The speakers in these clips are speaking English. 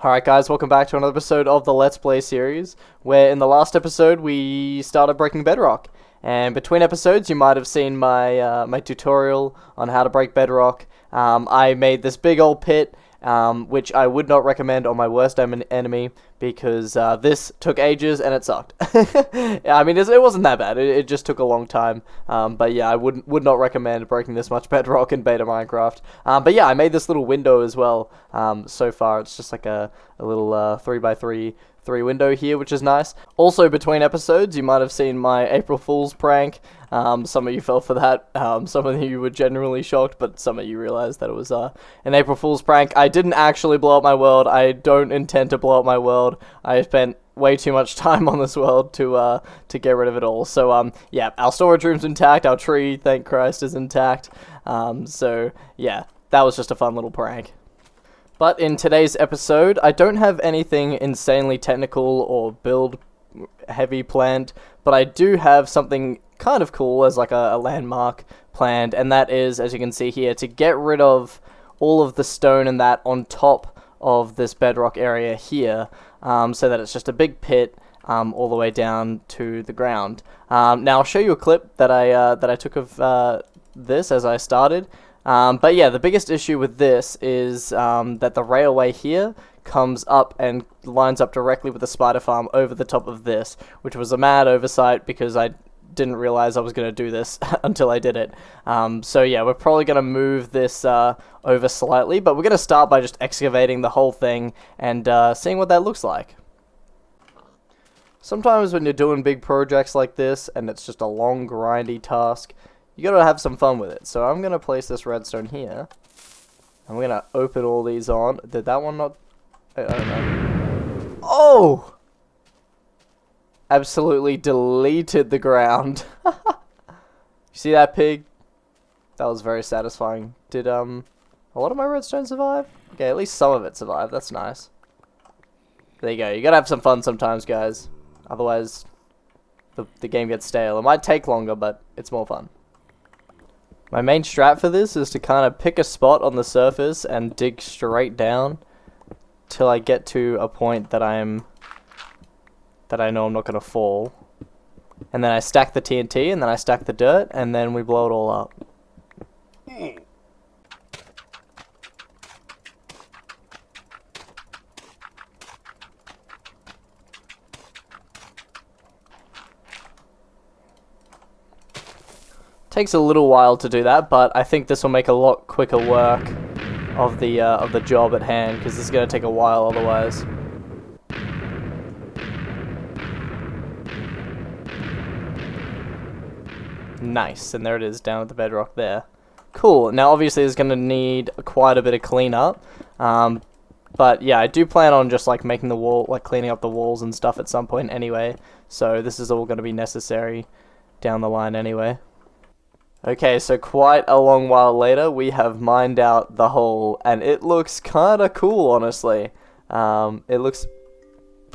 Alright guys, welcome back to another episode of the Let's Play series, where in the last episode we started breaking bedrock. And between episodes you might have seen my tutorial on how to break bedrock. I made this big old pit, which I would not recommend on my worst enemy, because this took ages and it sucked. I mean, it wasn't that bad, it just took a long time. But yeah, I would not recommend breaking this much bedrock in beta Minecraft. But yeah, I made this little window as well. So far it's just like a little 3x3 window here, which is nice. Also, between episodes, you might have seen my April Fool's prank. Some of you fell for that. Some of you were genuinely shocked, but some of you realized that it was an April Fool's prank. I didn't actually blow up my world. I don't intend to blow up my world. I spent way too much time on this world to get rid of it all. So yeah, our storage room's intact. Our tree, thank Christ, is intact. So yeah, that was just a fun little prank. But in today's episode, I don't have anything insanely technical or build heavy planned, but I do have something kind of cool as like a landmark planned, and that is, as you can see here, to get rid of all of the stone and that on top of this bedrock area here, so that it's just a big pit all the way down to the ground. Now I'll show you a clip that I took of this as I started. But yeah, the biggest issue with this is that the railway here comes up and lines up directly with the spider farm over the top of this, which was a mad oversight because I didn't realize I was going to do this until I did it. So yeah, we're probably going to move this over slightly, but we're going to start by just excavating the whole thing and seeing what that looks like. Sometimes when you're doing big projects like this and it's just a long grindy task, you gotta have some fun with it. So I'm gonna place this redstone here. I'm gonna open all these on. Did that one not? I don't know. Oh! Absolutely deleted the ground. You see that, pig? That was very satisfying. Did a lot of my redstone survive? Okay, at least some of it survived. That's nice. There you go. You gotta have some fun sometimes, guys. Otherwise, the game gets stale. It might take longer, but it's more fun. My main strat for this is to kind of pick a spot on the surface and dig straight down till I get to a point that I know I'm not going to fall. And then I stack the TNT, and then I stack the dirt, and then we blow it all up. Takes a little while to do that, but I think this will make a lot quicker work of the job at hand, because this is going to take a while otherwise. Nice, and there it is down at the bedrock there. Cool. Now obviously it's going to need quite a bit of cleanup, but yeah, I do plan on just like making the wall, like cleaning up the walls and stuff at some point anyway. So this is all going to be necessary down the line anyway. Okay, so quite a long while later, we have mined out the hole, and it looks kinda cool, honestly. It looks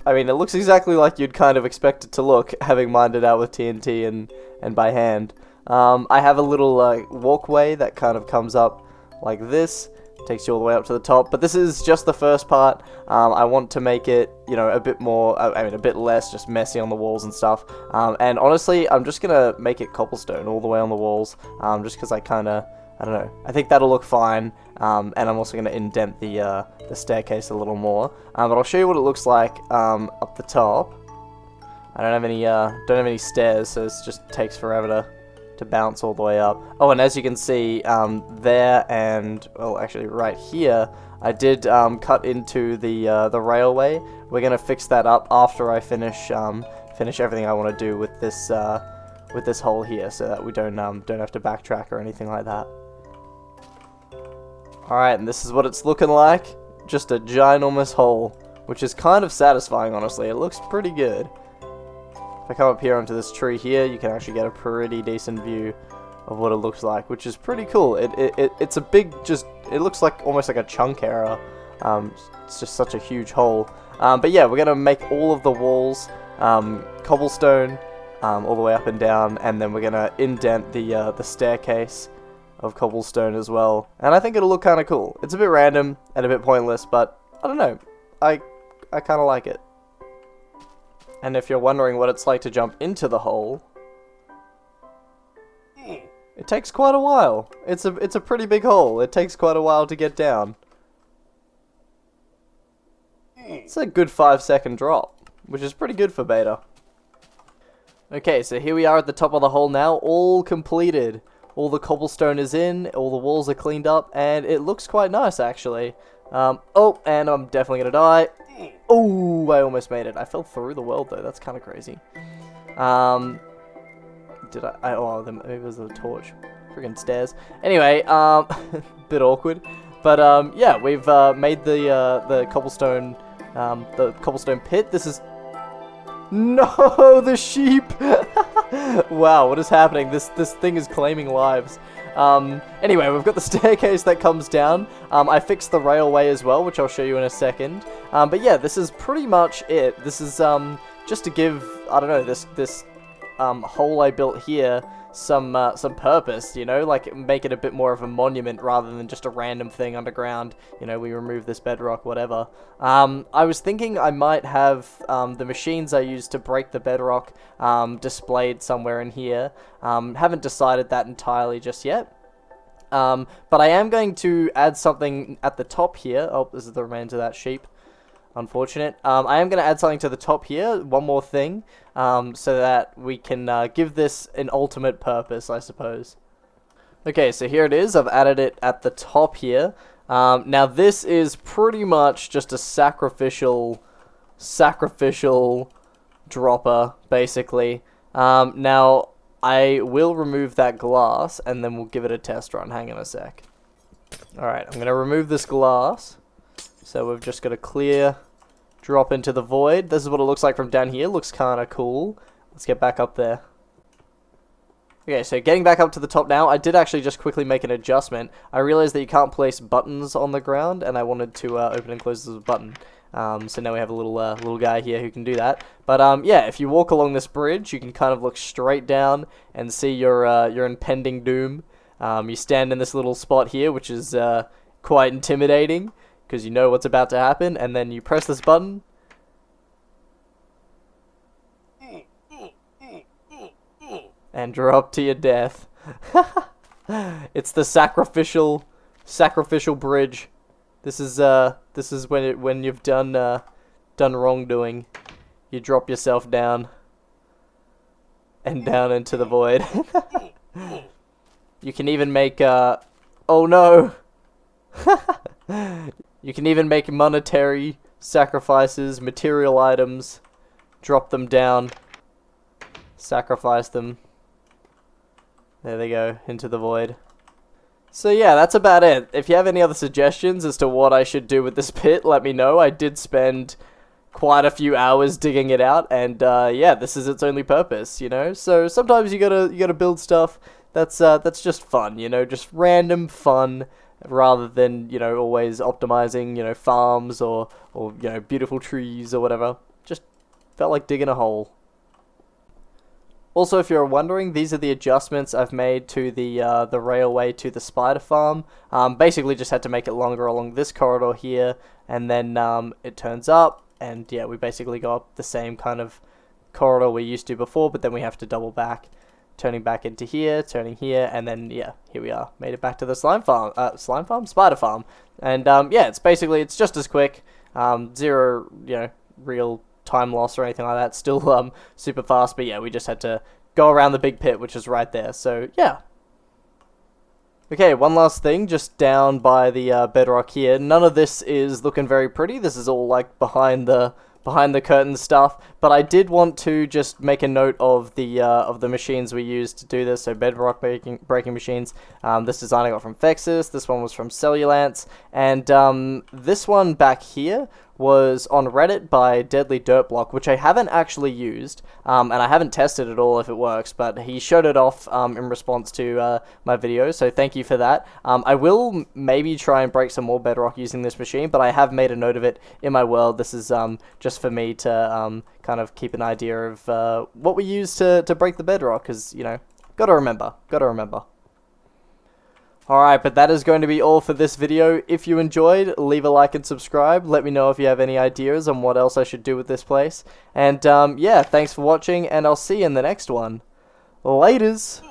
exactly like you'd kind of expect it to look, having mined it out with TNT and by hand. I have a little walkway that kind of comes up like this, takes you all the way up to the top, but this is just the first part. I want to make it, a bit more, a bit less just messy on the walls and stuff. And honestly, I'm just gonna make it cobblestone all the way on the walls, just because I don't know, I think that'll look fine. And I'm also gonna indent the staircase a little more. But I'll show you what it looks like up the top. I don't have any stairs, so this just takes forever to bounce all the way up. Oh, and as you can see, there and, well, actually right here, I did cut into the railway. We're gonna fix that up after I finish everything I want to do with this hole here, so that we don't have to backtrack or anything like that. All right, and this is what it's looking like. Just a ginormous hole, which is kind of satisfying, honestly. It looks pretty good. If I come up here onto this tree here, you can actually get a pretty decent view of what it looks like, which is pretty cool. It's a big, it looks like almost like a chunk error. It's just such a huge hole. But yeah, we're gonna make all of the walls cobblestone all the way up and down, and then we're gonna indent the staircase of cobblestone as well. And I think it'll look kind of cool. It's a bit random and a bit pointless, but I don't know. I kind of like it. And if you're wondering what it's like to jump into the hole, it takes quite a while. It's a pretty big hole. It takes quite a while to get down. It's a good 5-second drop, which is pretty good for beta. Okay, so here we are at the top of the hole now, all completed. All the cobblestone is in, all the walls are cleaned up, and it looks quite nice, actually. Oh, and I'm definitely gonna die. Oh, I almost made it. I fell through the world, though. That's kind of crazy. Did I? Oh, maybe it was the torch. Friggin' stairs. Anyway, bit awkward. But, yeah, we've, made the cobblestone pit. This is... No, the sheep! Wow, what is happening? This thing is claiming lives. Anyway, we've got the staircase that comes down. I fixed the railway as well, which I'll show you in a second. But yeah, this is pretty much it. This is, just to give, I don't know, this hole I built here some purpose, you know, like make it a bit more of a monument rather than just a random thing underground. You know, we remove this bedrock, whatever. I was thinking I might have the machines I used to break the bedrock displayed somewhere in here. Haven't decided that entirely just yet. But I am going to add something at the top here. Oh, this is the remains of that sheep. Unfortunate. I am going to add something to the top here, one more thing, so that we can give this an ultimate purpose, I suppose. Okay, so here it is. I've added it at the top here. Now this is pretty much just a sacrificial dropper, basically. Now I will remove that glass, and then we'll give it a test run. Hang on a sec. Alright, I'm going to remove this glass. So we've just got a clear drop into the void. This is what it looks like from down here. Looks kind of cool. Let's get back up there. Okay, so getting back up to the top now, I did actually just quickly make an adjustment. I realized that you can't place buttons on the ground, and I wanted to open and close this with a button. So now we have a little guy here who can do that. But yeah, if you walk along this bridge, you can kind of look straight down and see your impending doom. You stand in this little spot here, which is quite intimidating, because you know what's about to happen, and then you press this button. And drop to your death. It's the sacrificial bridge. This is when you've done wrongdoing. You drop yourself down and down into the void. You can even make oh no. You can even make monetary sacrifices, material items, drop them down, sacrifice them. There they go, into the void. So yeah, that's about it. If you have any other suggestions as to what I should do with this pit, let me know. I did spend quite a few hours digging it out, and yeah, this is its only purpose, you know? So sometimes you gotta build stuff that's just fun, you know, just random fun, rather than, you know, always optimizing, you know, farms or you know, beautiful trees or whatever. Just felt like digging a hole. Also, if you're wondering, these are the adjustments I've made to the railway to the spider farm. Basically just had to make it longer along this corridor here, and then it turns up, and yeah, we basically go up the same kind of corridor we used to before, but then we have to double back, turning back into here, turning here, and then yeah, here we are, made it back to the spider farm, and yeah, it's just as quick, zero, you know, real time loss or anything like that. Still super fast, but yeah, we just had to go around the big pit, which is right there. So yeah. Okay, one last thing, just down by the bedrock here. None of this is looking very pretty. This is all like behind the curtain stuff, but I did want to just make a note of the machines we used to do this. So bedrock breaking machines. This design I got from Fexus. This one was from Cellulance, and this one back here was on Reddit by Deadly Dirtblock, which I haven't actually used, and I haven't tested at all if it works, but he showed it off in response to my video, so thank you for that. I will maybe try and break some more bedrock using this machine, but I have made a note of it in my world. This is just for me to kind of keep an idea of what we use to break the bedrock, because, you know, gotta remember. Alright, but that is going to be all for this video. If you enjoyed, leave a like and subscribe. Let me know if you have any ideas on what else I should do with this place. And yeah, thanks for watching, and I'll see you in the next one. Laters!